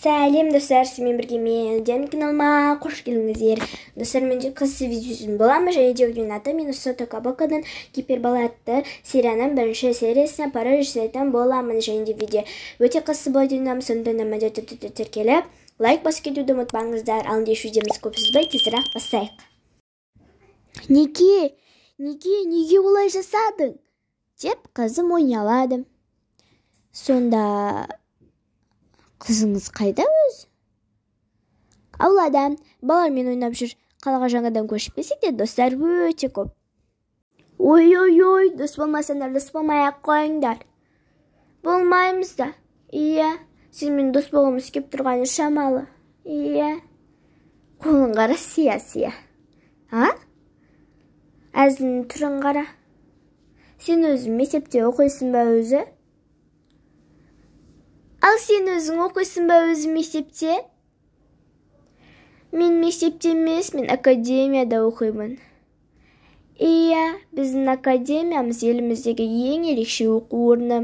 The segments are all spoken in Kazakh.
Сәлем достар, сізбен бірге мен Диана каналыма қош келдіңіздер. Достар, менде қыссы видеосын боламын, және де видеоның аты Миннесота Кабакадан Гипербала атты серияның бірінші сериясына пара жасайтын боламын. Және де видео өте қыссы болады деп сондықтан міндетті тіркеліп, лайк басып кетуді ұмытпаңыздар. Ал ендеше видеомыз көп созбай тезірек бастайық. Неге олай жасадың? деп қызым ойналады. Сонда қызыңыз қайда өзі? Аулада балалармен ойнап жүр. Қалаға жаңадан көшіп келсек те достар өте көп. Ой, дос болмасаңдар, дос болмай-ақ қойыңдар. Болмаймыз да. Иә, сенімен дос болғымыз кеп тұрғаны шамалы. Иә. Қолын қара, сия. Әзілін түрін қара. Сен өзің мектепте оқисың ба өзі? Ал сен өзің оқисың ба өзі мектепте? Мен мектепте емес, мен академияда оқимын. Иә, біздің академиямыз еліміздегі ең ерекше оқу орны.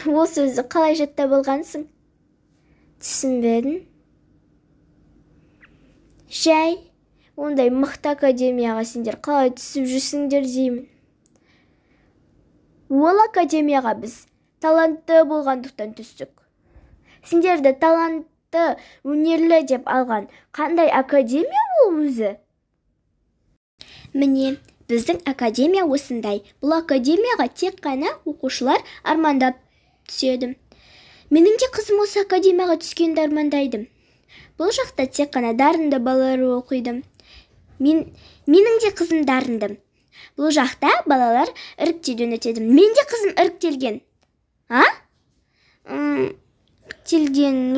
Ол сөзді қалай жаттап алғансың? Түсінбедің? Жай, ондай мықты академияға сендер қалай түсіп жүрсіңдер деймін. Ол академияға біз талантты болғандықтан түстік. Сендерді талантты, өнерлі деп алған қандай академия ол өзі? Міне, біздің академия осындай. Бұл академияға тек қана оқушылар армандап түседі. Менің де қызым осы академияға түскенді армандайды. Бұл жақта тек қана дарынды балалар оқиды. Менің де қызым дарынды. Бұл жақта балалар іріктеуден өтеді. Мен де қызым іріктелген.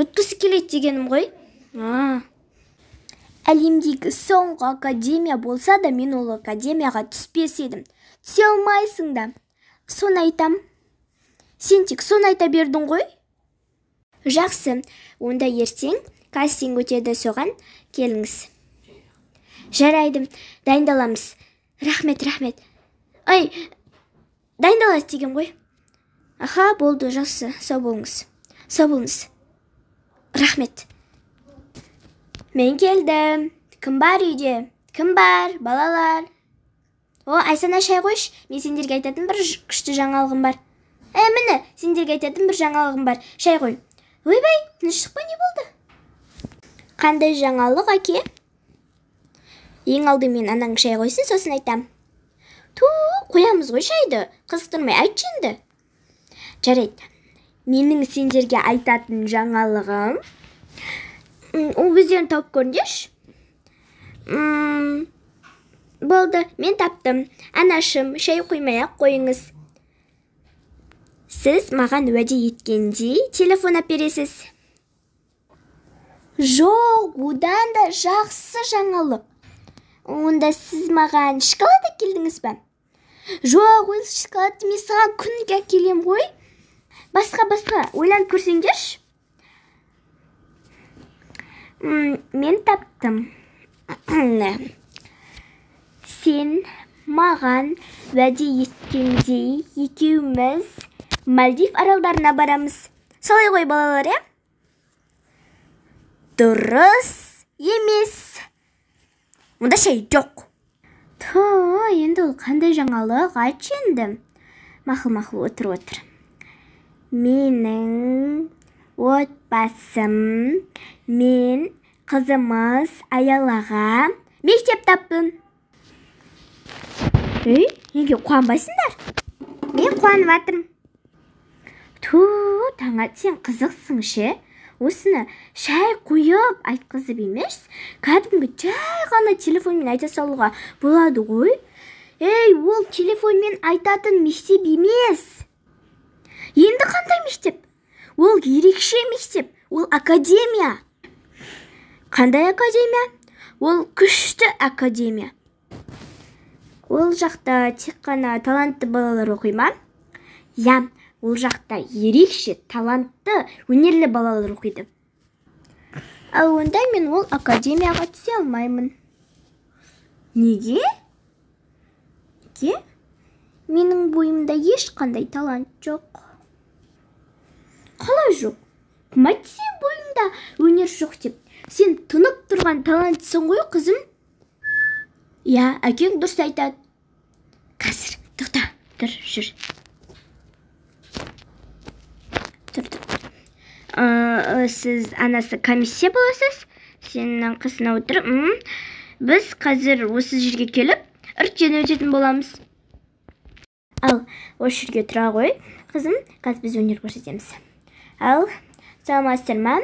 Өткісі келеді дегенім ғой. Әлемдегі соңғы академия болса да, мен ол академияға түспес едім. Түсе алмайсың да. Соны айтам. Сен тек соны айта бердің ғой. Жақсы, онда ертең кастинг өтеді, соған келіңіз. Жарайды, дайындаламыз. Рахмет. Дайындаласыз деген ғой. Аха, болды, жақсы, сау болыңыз. Рахмет. Мен келдім. Кім бар үйде? Кім бар, балалар? Айсана, шай қойш. Мен сендерге айтатын бір күшті жаңалығым бар. Міне, сендерге айтатын бір жаңалығым бар. Шай қой. Ойбай, тыныштық па, не болды? Қандай жаңалық, әке? Ең алдымен анаң шай қойсын, сосын айтам. Қоямыз ғой шайды. Қызықтырмай айтшы енді. Жарайды. Менің сендерге айтатын жаңалығым. Ол өздерін тауып көріңдерші. Болды, мен таптым. Анашым, шай қоймай-ақ қойыңыз. Сіз маған уәде еткендей телефон бересіз. Жоқ, одан да жақсы жаңалық. Онда сіз маған шоколад әкелдіңіз бе? Жоқ, ол шоколад мен саған күніге әкелем ғой. Басқа, ойланып көрсеңдерші. Мен таптым. Сен маған уәде еткендей екеуміз Мальдив аралдарына барамыз. Солай ғой, балалар, е? Дұрыс емес. Онда шай жоқ. Енді ол қандай жаңалық? Айтшы енді. Мақыл отыр. Менің отбасым, мен қызымыз Аялаға мектеп таппын. Неге қуанбайсыңдар? Мен қуанып жатырмын. Таңат, сен қызықсың ше. Осыны шай қойып айтқызып емес, кәдімгі жай ғана телефонмен айта салуға болады ғой. Ол телефонмен айтатын мектеп емес. Енді қандай мектеп? Ол ерекше мектеп, ол академия. Қандай академия? Ол күшті академия. Ол жақта тек қана талантты балалар оқи ма? Я, ол жақта ерекше талантты, өнерлі балалар оқиды. Ал онда мен ол академияға түсе алмаймын. Неге? Менің бойымда ешқандай талант жоқ. Қалай жоқ? Кім айтты сен бойыңда өнер жоқ деп? Сен тұнып тұрған таланттысың ғой, қызым. Я, әкең дұрыс айтады. Қазір, тоқта, тұр, жүр. Тұр. Сіз анасы комиссия боласыз? Сенің қасына отырып, біз қазір осы жерге келіп, іріктен өтетін боламыз. Ал, осы жерге тұра ғой, қызым, қазір біз өнер көрсетеміз. Ал, саламатсыздар ма?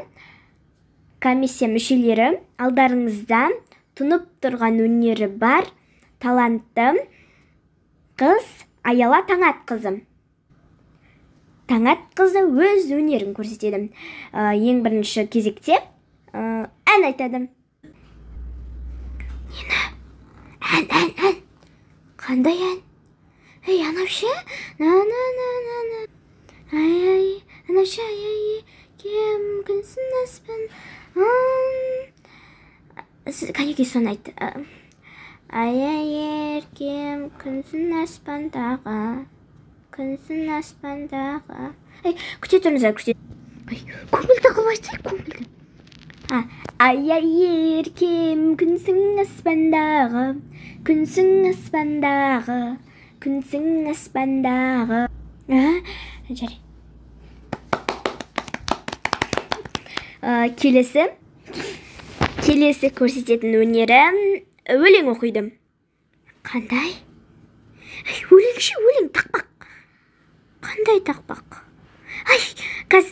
Комиссия мүшелері, алдарыңызда тұнып тұрған өнері бар, талантты қыз Аяла Таңат қызым. Таңат қызы өз өнерін көрсетеді. Ең бірінші кезекте ән айтады. Нені? Ән. Қандай ән? Ей, анаушы? На-на-на-на-на. Ай-ай, анаушы, ай-ай, кем күнсін аспан. Кәнеке соны айтты. Ай-ай, еркем күнсін аспандағы. Күнсін аспандағы. Күте тұрыңыздар, күте. Көңілді қылып айтсай, көңілді. Ай-ай, еркем күнсің аспандағы. Күнсің аспандағы. Күнсің аспандағы. Жарай. Келесі көрсететін өнері өлең оқидым. Қандай? Өлең тақпақ. Қандай тақпақ? Кәз.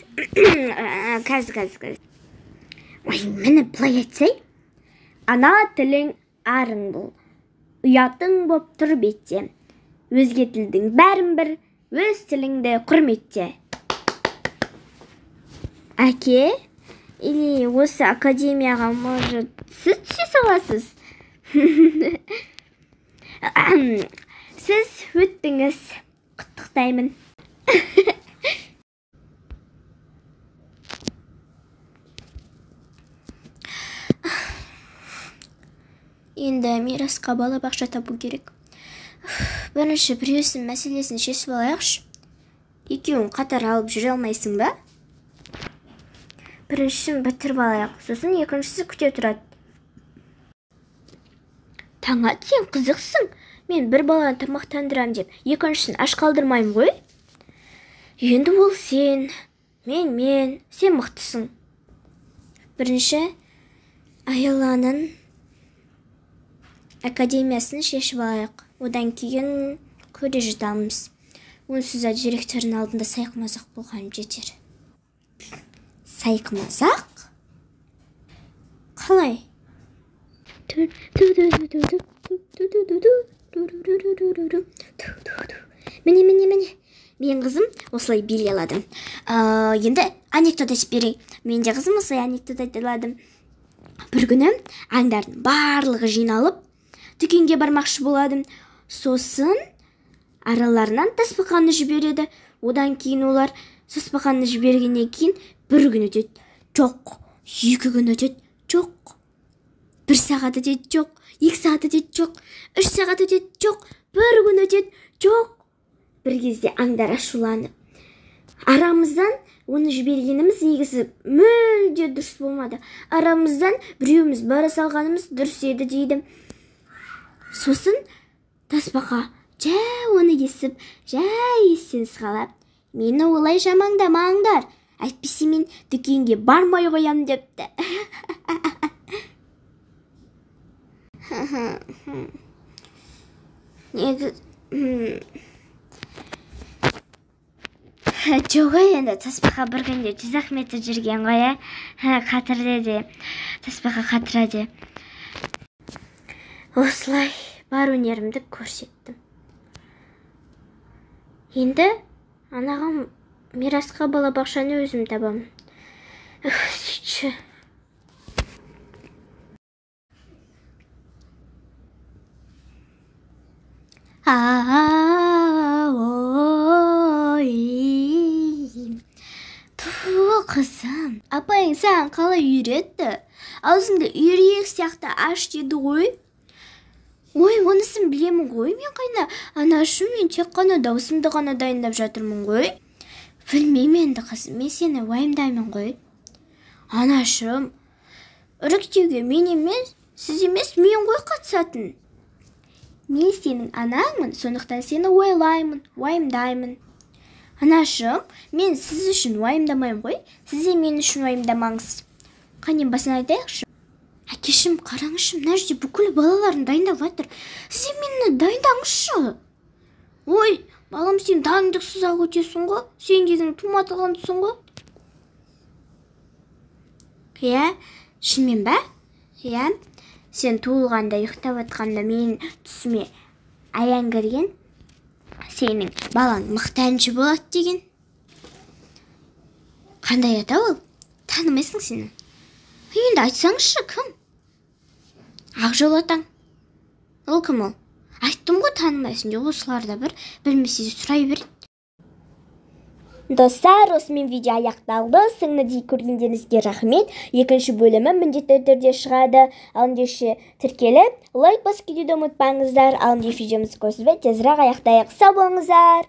Мені бұлай айтсай, ана тілің арың бұл, ұятың боп тұр бетте, өзге тілдің бәрін бір, өз тіліңді құрметте. Әке, или осы академияға, может, сіз түсе саласыз? Сіз өттіңіз, құттықтаймын. Енді мирасқа балабақша табу керек. Бірінші біреуісін мәселесін шешіп алайықшы. Екеуін қатар алып жүре алмайсың ба? Біріншісін бітіріп алайық, сосын екіншісі күте тұрады. Таңат, сен қызықсың. Мен бір баланы тамақтандырам деп, екіншісін аш қалдырмайым ғой. Енді ол сен, мен, сен мықтысың. Бірінші Аяланың академиясын шешіп алайық. Одан кейін көре жатамыз. Онсыз директордың алдында сайқымазақ болғаным жетер. Сайқымазақ? Қалай? Міне. Мен қызым осылай билей аладым. Енді анекдот айтып берейін. Мен де қызым осылай анекдот айта аладым. Бір күні аңдардың барлығы жиналып, дүкенге бармақшы боладым. Сосын араларынан тасбақаны жібереді. Одан кейін олар тасбақаны жібергеннен кейін бір күн өтеді. Жоқ. 2 күн өтеді. Жоқ. 1 сағат өтеді. Жоқ. 2 сағат өтеді. Жоқ. 3 сағат өтеді. Жоқ. 1 күн өтеді. Жоқ. Бір кезде аңдар ашуланып, арамыздан оны жібергеніміз негізі мүлде дұрыс болмады. Арамыздан біреуіміз бара салғанымыз дұрыс еді дейді. Сосын тасбақа жай оны есіп, жай естен сығалап, мені олай жамандамаңдар, әйтпесе мен дүкенге бармай қоям депті. Жоға енді тасбақа бір күнде 100 метр жүрген ғой, қатырды де, тасбақа қатырады. Осылай бар өнерімді көрсеттім. Енді анағым мирасқа балабақшаны өзім табамын. Сөйтші. Қызым, апайың саған қалай үйретті? Аузыңды үйрек сияқты аш деді ғой. Ой, онысын білемін ғой, мен қайда. Анашым, мен тек қана даусымды ғана дайындап жатырмын ғой. Білмеймін енді қызым, мен сені уайымдаймын ғой. Анашым, іріктеуге мен емес, сіз емес, мен ғой қатысатын. Мен сенің анаңмын, сондықтан сені ойлаймын, уайымдаймын. Анашым, мен сіз үшін уайымдамаймын ғой, сіз де мен үшін уайымдамаңыз. Қане басын айтайықшы. Әкешім, қараңызшы, мына жерде бүкіл балаларын дайындап жатыр. Сіз мені дайындаңызшы. Ой, балам, сен дайындықсыз ақ өтесің ғой, сен деген туматылғандысың ғой. Иә, шынымен ба? Иә, сен туылғанда ұйықтап жатқанда менің түсіме аян кірген, сенің балаң мықты әнші болады деген. Қандай ата ол? Танымайсың сені. Енді айтсаңызшы, кім? Ақжол атаң. Ол кім ол? Айттым ғой, танымайсың. Жоқ, осыларда бір білмесе сұрай береді. Достар, осымен видео аяқталды. Соңына көргендеріңізге рахмет. Екінші бөлімі міндетті түрде шығады. Ал ендеше тіркеліп, лайк басып кетуді ұмытпаңыздар. Ал ендеше видеомызды көзбе тезірек аяқтайық. Сау болыңыздар.